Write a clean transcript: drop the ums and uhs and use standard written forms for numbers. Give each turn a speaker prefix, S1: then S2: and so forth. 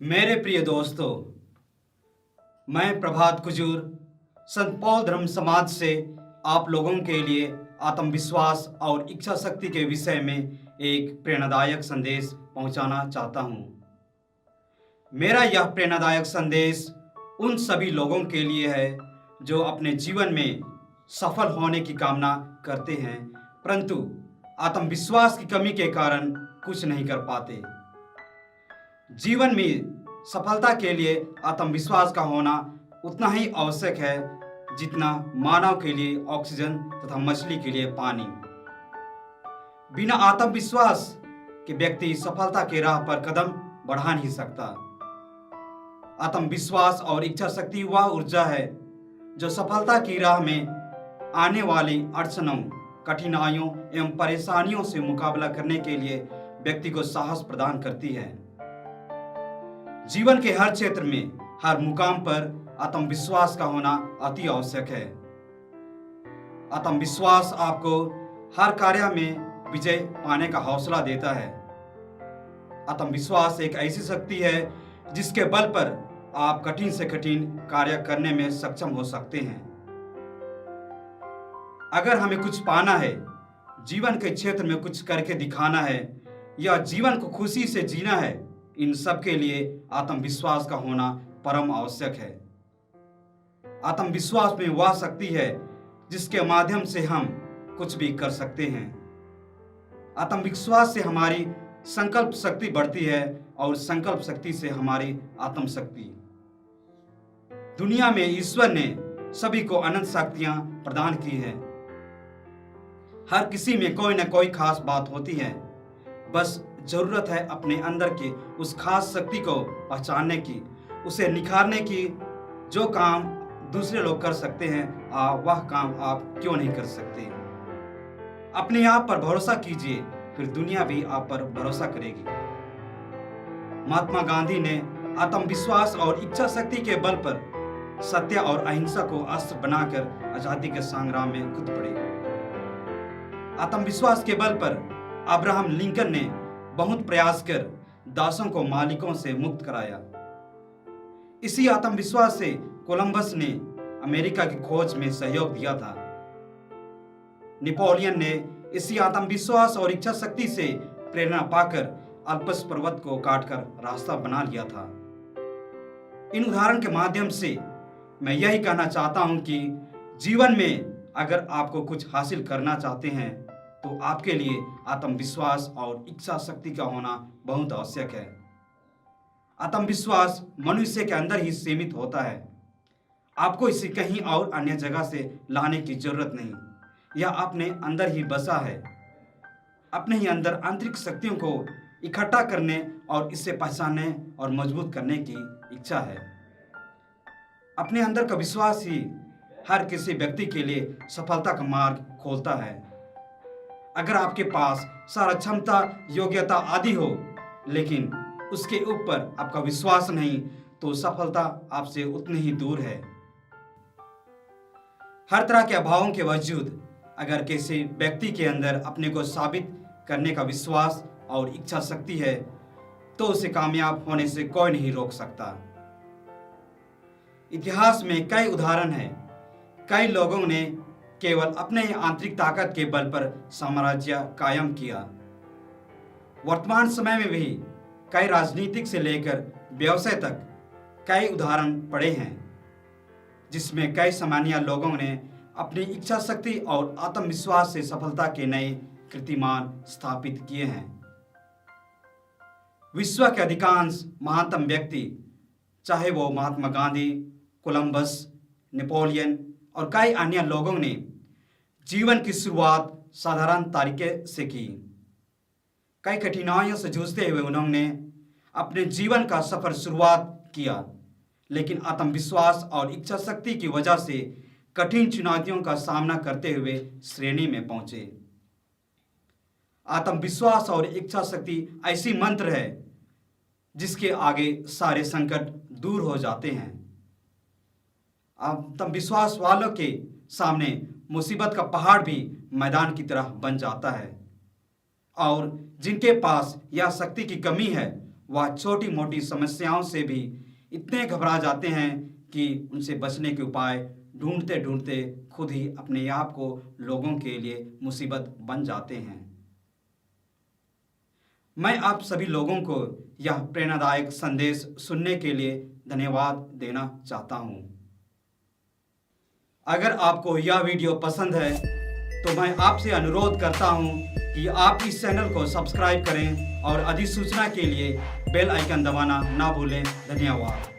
S1: मेरे प्रिय दोस्तों, मैं प्रभात कुजूर संत पौल धर्म समाज से आप लोगों के लिए आत्मविश्वास और इच्छा शक्ति के विषय में एक प्रेरणादायक संदेश पहुंचाना चाहता हूं। मेरा यह प्रेरणादायक संदेश उन सभी लोगों के लिए है जो अपने जीवन में सफल होने की कामना करते हैं, परंतु आत्मविश्वास की कमी के कारण कुछ नहीं कर पाते। जीवन में सफलता के लिए आत्मविश्वास का होना उतना ही आवश्यक है जितना मानव के लिए ऑक्सीजन तथा मछली के लिए पानी। बिना आत्मविश्वास के व्यक्ति सफलता के राह पर कदम बढ़ा नहीं सकता। आत्मविश्वास और इच्छा शक्ति वह ऊर्जा है जो सफलता की राह में आने वाली अड़चनों, कठिनाइयों एवं परेशानियों से मुकाबला करने के लिए व्यक्ति को साहस प्रदान करती है। जीवन के हर क्षेत्र में, हर मुकाम पर आत्मविश्वास का होना अति आवश्यक है। आत्मविश्वास आपको हर कार्य में विजय पाने का हौसला देता है। आत्मविश्वास एक ऐसी शक्ति है जिसके बल पर आप कठिन से कठिन कार्य करने में सक्षम हो सकते हैं। अगर हमें कुछ पाना है, जीवन के क्षेत्र में कुछ करके दिखाना है या जीवन को खुशी से जीना है, इन सब के लिए आत्मविश्वास का होना परम आवश्यक है। आत्मविश्वास में वह शक्ति है जिसके माध्यम से हम कुछ भी कर सकते हैं। आत्मविश्वास से हमारी संकल्प शक्ति बढ़ती है और संकल्प शक्ति से हमारी आत्मशक्ति। दुनिया में ईश्वर ने सभी को अनंत शक्तियां प्रदान की हैं। हर किसी में कोई न कोई खास बात होती है, बस जरूरत है अपने अंदर की उस खास शक्ति को पहचानने की, उसे निखारने की। जो काम दूसरे लोग कर सकते हैं, वह काम आप क्यों नहीं कर सकते। अपने आप पर भरोसा कीजिए, फिर दुनिया भी आप पर भरोसा करेगी। महात्मा गांधी ने आत्मविश्वास और इच्छा शक्ति के बल पर सत्य और अहिंसा को अस्त्र बनाकर आजादी के संग्राम में कूद पड़े। आत्मविश्वास के बल पर अब्राहम लिंकन ने बहुत प्रयास कर दासों को मालिकों से मुक्त कराया। इसी आत्मविश्वास से कोलंबस ने अमेरिका की खोज में सहयोग दिया था। नेपोलियन ने इसी आत्मविश्वास और इच्छा शक्ति से प्रेरणा पाकर अल्पस पर्वत को काटकर रास्ता बना लिया था। इन उदाहरण के माध्यम से मैं यही कहना चाहता हूं कि जीवन में अगर आपको कुछ हासिल करना चाहते हैं तो आपके लिए आत्मविश्वास और इच्छा शक्ति का होना बहुत आवश्यक है। आत्मविश्वास मनुष्य के अंदर ही सीमित होता है। आपको इसे कहीं और अन्य जगह से लाने की जरूरत नहीं, यह अपने अंदर ही बसा है। अपने ही अंदर आंतरिक शक्तियों को इकट्ठा करने और इसे पहचानने और मजबूत करने की इच्छा है। अपने अंदर का विश्वास ही हर किसी व्यक्ति के लिए सफलता का मार्ग खोलता है। अगर आपके पास सारा क्षमता, योग्यता आदि हो, लेकिन उसके ऊपर आपका विश्वास नहीं, तो सफलता आपसे उतनी ही दूर है। हर तरह के अभावों के बावजूद अगर किसी व्यक्ति के अंदर अपने को साबित करने का विश्वास और इच्छा शक्ति है, तो उसे कामयाब होने से कोई नहीं रोक सकता। इतिहास में कई उदाहरण हैं। कई लोगों ने केवल अपने ही आंतरिक ताकत के बल पर साम्राज्य कायम किया। वर्तमान समय में भी कई राजनीतिक से लेकर व्यवसाय तक कई उदाहरण पड़े हैं, जिसमें कई सामान्य लोगों ने अपनी इच्छा शक्ति और आत्मविश्वास से सफलता के नए कीर्तिमान स्थापित किए हैं। विश्व के अधिकांश महानतम व्यक्ति, चाहे वो महात्मा गांधी, कोलंबस, नेपोलियन और कई अन्य लोगों ने जीवन की शुरुआत साधारण तरीके से की। कई कठिनाइयों से जूझते हुए उन्होंने अपने जीवन का सफर शुरुआत किया, लेकिन आत्मविश्वास और इच्छा शक्ति की वजह से कठिन चुनौतियों का सामना करते हुए श्रेणी में पहुंचे। आत्मविश्वास और इच्छा शक्ति ऐसी मंत्र है जिसके आगे सारे संकट दूर हो जाते हैं। आत्मविश्वास वालों के सामने मुसीबत का पहाड़ भी मैदान की तरह बन जाता है, और जिनके पास यह शक्ति की कमी है वह छोटी मोटी समस्याओं से भी इतने घबरा जाते हैं कि उनसे बचने के उपाय ढूंढते ढूंढते खुद ही अपने आप को लोगों के लिए मुसीबत बन जाते हैं। मैं आप सभी लोगों को यह प्रेरणादायक संदेश सुनने के लिए धन्यवाद देना चाहता हूं। अगर आपको यह वीडियो पसंद है तो मैं आपसे अनुरोध करता हूं कि आप इस चैनल को सब्सक्राइब करें और अधिसूचना के लिए बेल आइकन दबाना ना भूलें। धन्यवाद।